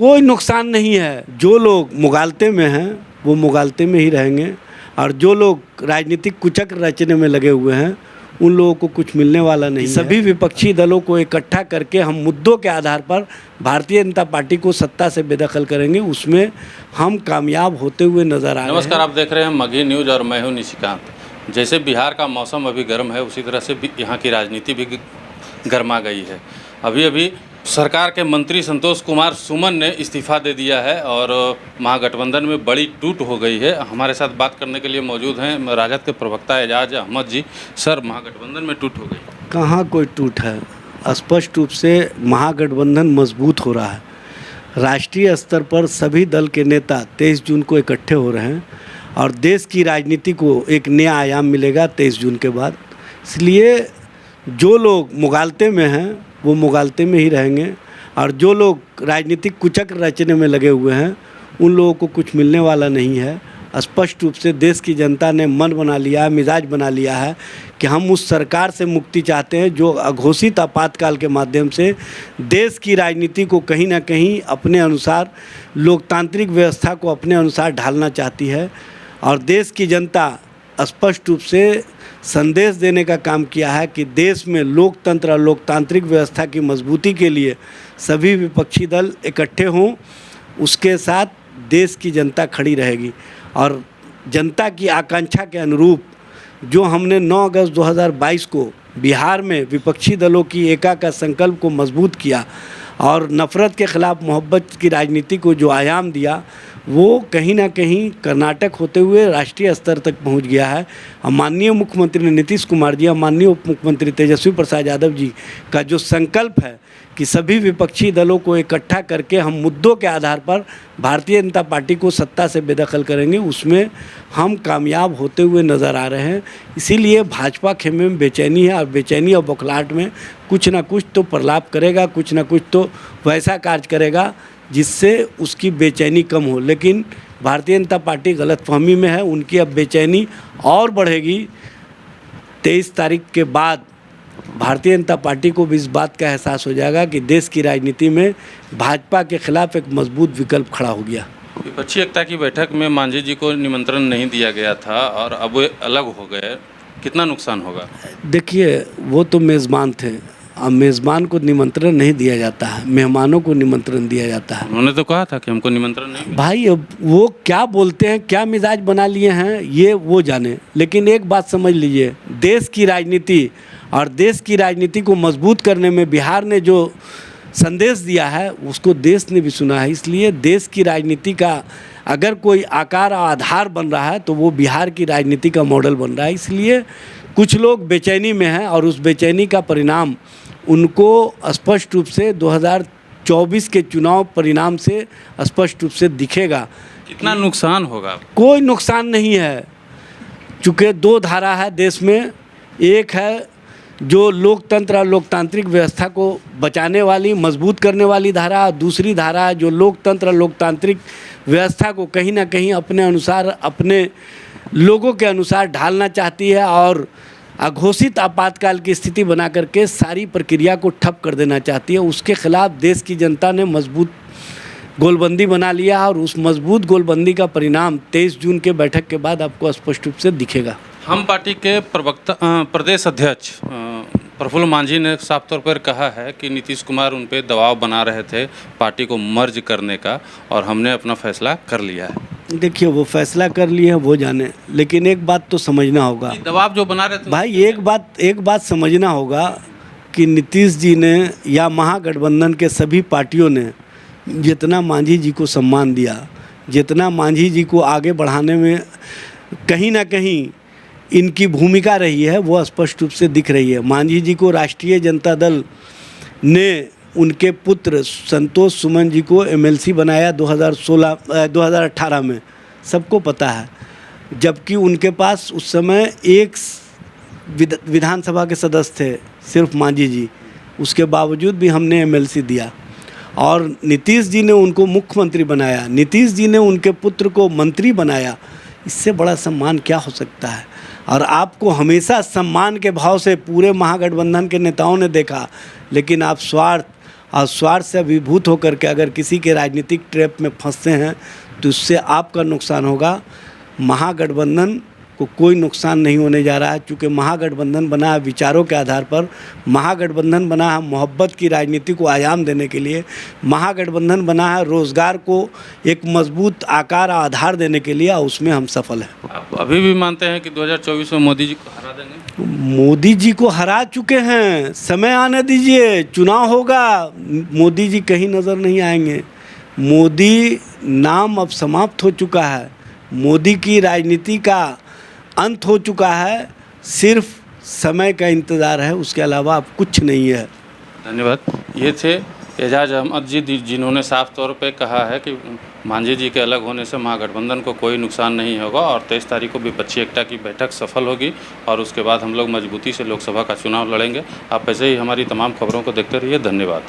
कोई नुकसान नहीं है। जो लोग मुगालते में हैं वो मुगालते में ही रहेंगे, और जो लोग राजनीतिक कुचक रचने में लगे हुए हैं उन लोगों को कुछ मिलने वाला नहीं है। सभी विपक्षी दलों को इकट्ठा करके हम मुद्दों के आधार पर भारतीय जनता पार्टी को सत्ता से बेदखल करेंगे, उसमें हम कामयाब होते हुए नजर आ रहे हैं। नमस्कार, आप देख रहे हैं मगही न्यूज़ और मैं हूं निशिकांत। जैसे बिहार का मौसम अभी गर्म है, उसी तरह से यहाँ की राजनीति भी गर्मा गई है। अभी सरकार के मंत्री संतोष कुमार सुमन ने इस्तीफा दे दिया है और महागठबंधन में बड़ी टूट हो गई है। हमारे साथ बात करने के लिए मौजूद हैं राजद के प्रवक्ता एजाज अहमद जी। सर, महागठबंधन में टूट हो गई? कहाँ कोई टूट है, स्पष्ट रूप से महागठबंधन मजबूत हो रहा है। राष्ट्रीय स्तर पर सभी दल के नेता 23 जून को इकट्ठे हो रहे हैं और देश की राजनीति को एक नया आयाम मिलेगा 23 जून के बाद। इसलिए जो लोग मुगालते में हैं वो मुगालते में ही रहेंगे, और जो लोग राजनीतिक कुचक रचने में लगे हुए हैं उन लोगों को कुछ मिलने वाला नहीं है। स्पष्ट रूप से देश की जनता ने मन बना लिया है, मिजाज बना लिया है कि हम उस सरकार से मुक्ति चाहते हैं जो अघोषित आपातकाल के माध्यम से देश की राजनीति को कहीं ना कहीं अपने अनुसार, लोकतांत्रिक व्यवस्था को अपने अनुसार ढालना चाहती है। और देश की जनता स्पष्ट रूप से संदेश देने का काम किया है कि देश में लोकतंत्र और लोकतांत्रिक व्यवस्था की मजबूती के लिए सभी विपक्षी दल इकट्ठे हों, उसके साथ देश की जनता खड़ी रहेगी। और जनता की आकांक्षा के अनुरूप जो हमने 9 अगस्त 2022 को बिहार में विपक्षी दलों की एका का संकल्प को मजबूत किया और नफ़रत के ख़िलाफ़ मोहब्बत की राजनीति को जो आयाम दिया, वो कहीं ना कहीं कर्नाटक होते हुए राष्ट्रीय स्तर तक पहुंच गया है। माननीय मुख्यमंत्री नीतीश कुमार जी और माननीय उप मुख्यमंत्री तेजस्वी प्रसाद यादव जी का जो संकल्प है कि सभी विपक्षी दलों को इकट्ठा करके हम मुद्दों के आधार पर भारतीय जनता पार्टी को सत्ता से बेदखल करेंगे, उसमें हम कामयाब होते हुए नज़र आ रहे हैं। इसीलिए भाजपा खेमे में बेचैनी है, और बेचैनी और बौखलाहट में कुछ ना कुछ तो प्रलाप करेगा, कुछ ना कुछ तो वैसा कार्य करेगा जिससे उसकी बेचैनी कम हो। लेकिन भारतीय जनता पार्टी गलतफहमी में है, उनकी अब बेचैनी और बढ़ेगी। 23 तारीख के बाद भारतीय जनता पार्टी को भी इस बात का एहसास हो जाएगा कि देश की राजनीति में भाजपा के खिलाफ एक मजबूत विकल्प खड़ा हो गया। विपक्षी एकता की बैठक में मांझी जी को निमंत्रण नहीं दिया गया था और अब वे अलग हो गए, कितना नुकसान होगा? देखिए, वो तो मेज़बान थे, अब मेज़बान को निमंत्रण नहीं दिया जाता है, मेहमानों को निमंत्रण दिया जाता है। उन्होंने तो कहा था कि हमको निमंत्रण नहीं। भाई, अब वो क्या बोलते हैं, क्या मिजाज बना लिए हैं, ये वो जाने। लेकिन एक बात समझ लीजिए, देश की राजनीति और देश की राजनीति को मजबूत करने में बिहार ने जो संदेश दिया है उसको देश ने भी सुना है। इसलिए देश की राजनीति का अगर कोई आकार और आधार बन रहा है तो वो बिहार की राजनीति का मॉडल बन रहा है। इसलिए कुछ लोग बेचैनी में हैं और उस बेचैनी का परिणाम उनको स्पष्ट रूप से 2024 के चुनाव परिणाम से स्पष्ट रूप से दिखेगा। कितना नुकसान होगा? कोई नुकसान नहीं है, चूँकि 2 धारा है देश में। एक है जो लोकतंत्र और लोकतांत्रिक व्यवस्था को बचाने वाली, मजबूत करने वाली धारा, दूसरी धारा है जो लोकतंत्र और लोकतांत्रिक व्यवस्था को कहीं ना कहीं अपने अनुसार, अपने लोगों के अनुसार ढालना चाहती है और अघोषित आपातकाल की स्थिति बना करके सारी प्रक्रिया को ठप कर देना चाहती है। उसके खिलाफ देश की जनता ने मजबूत गोलबंदी बना लिया और उस मजबूत गोलबंदी का परिणाम 23 जून के बैठक के बाद आपको स्पष्ट रूप से दिखेगा। हम पार्टी के प्रदेश अध्यक्ष प्रफुल्ल मांझी ने साफ तौर पर कहा है कि नीतीश कुमार उन पर दबाव बना रहे थे पार्टी को मर्ज करने का, और हमने अपना फैसला कर लिया है। देखिए, वो फैसला कर लिए हैं वो जाने, लेकिन एक बात तो समझना होगा, दबाव जो बना रहे थे भाई, एक बात समझना होगा कि नीतीश जी ने या महागठबंधन के सभी पार्टियों ने जितना मांझी जी को सम्मान दिया, जितना मांझी जी को आगे बढ़ाने में कहीं ना कहीं इनकी भूमिका रही है, वो स्पष्ट रूप से दिख रही है। मांझी जी को राष्ट्रीय जनता दल ने उनके पुत्र संतोष सुमन जी को MLC बनाया 2018 में, सबको पता है। जबकि उनके पास उस समय एक विधानसभा के सदस्य थे, सिर्फ मांझी जी, उसके बावजूद भी हमने MLC दिया। और नीतीश जी ने उनको मुख्यमंत्री बनाया, नीतीश जी ने उनके पुत्र को मंत्री बनाया। इससे बड़ा सम्मान क्या हो सकता है? और आपको हमेशा सम्मान के भाव से पूरे महागठबंधन के नेताओं ने देखा, लेकिन आप स्वार्थ और स्वार्थ से अभिभूत होकर के अगर किसी के राजनीतिक ट्रैप में फंसते हैं तो उससे आपका नुकसान होगा। महागठबंधन को कोई नुकसान नहीं होने जा रहा है, क्योंकि महागठबंधन बना है विचारों के आधार पर, महागठबंधन बना है मोहब्बत की राजनीति को आयाम देने के लिए, महागठबंधन बना है रोज़गार को एक मजबूत आकार आधार देने के लिए, और उसमें हम सफल हैं। आप अभी भी मानते हैं कि 2024 में मोदी जी को हरा देंगे? मोदी जी को हरा चुके हैं, समय आने दीजिए, चुनाव होगा, मोदी जी कहीं नज़र नहीं आएंगे। मोदी नाम अब समाप्त हो चुका है, मोदी की राजनीति का अंत हो चुका है, सिर्फ समय का इंतज़ार है, उसके अलावा अब कुछ नहीं है। धन्यवाद। ये थे एजाज अहमद जी, जिन्होंने साफ तौर पे कहा है कि मांझी जी के अलग होने से महागठबंधन को कोई नुकसान नहीं होगा और 23 तारीख को विपक्षी एकता की बैठक सफल होगी और उसके बाद हम लोग मजबूती से लोकसभा का चुनाव लड़ेंगे। आप ऐसे ही हमारी तमाम खबरों को देखते रहिए। धन्यवाद।